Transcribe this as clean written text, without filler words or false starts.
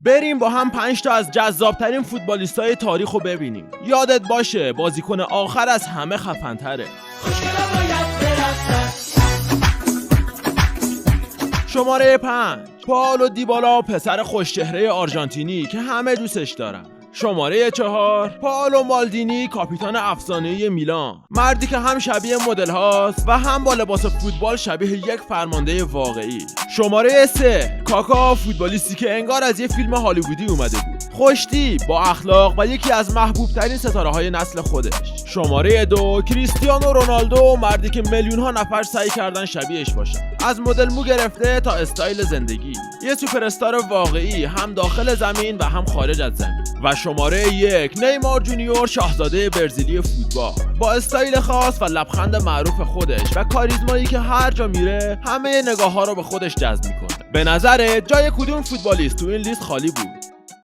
بریم با هم 5 تا از جذابترین فوتبالیستای تاریخ رو ببینیم. یادت باشه بازیکن آخر از همه خفن‌تره. شماره 5 پائولو دیبالا، پسر خوشچهره آرژانتینی که همه دوستش دارن. شماره 4 پائولو مالدینی، کاپیتان افسانه‌ای میلان، مردی که هم شبیه مدل هاست و هم با لباس فوتبال شبیه یک فرمانده واقعی. شماره 3 کاکا، فوتبالیستی که انگار از یه فیلم هالیوودی اومده بود، خوش‌تیپ، با اخلاق و یکی از محبوب ترین ستاره‌های نسل خودش. شماره 2 کریستیانو رونالدو، مردی که میلیون‌ها نفر سعی کردن شبیهش باشن، از مدل مو گرفته تا استایل زندگی، یه سوپر استار واقعی هم داخل زمین و هم خارج از زمین. و شماره 1 نیمار جونیور، شاهزاده برزیلی فوتبال، با استایل خاص و لبخند معروف خودش و کاریزمایی که هر جا میره همه نگاه‌ها رو به خودش جذب میکنه. به نظرت جای کدوم فوتبالیست تو این لیست خالی بود؟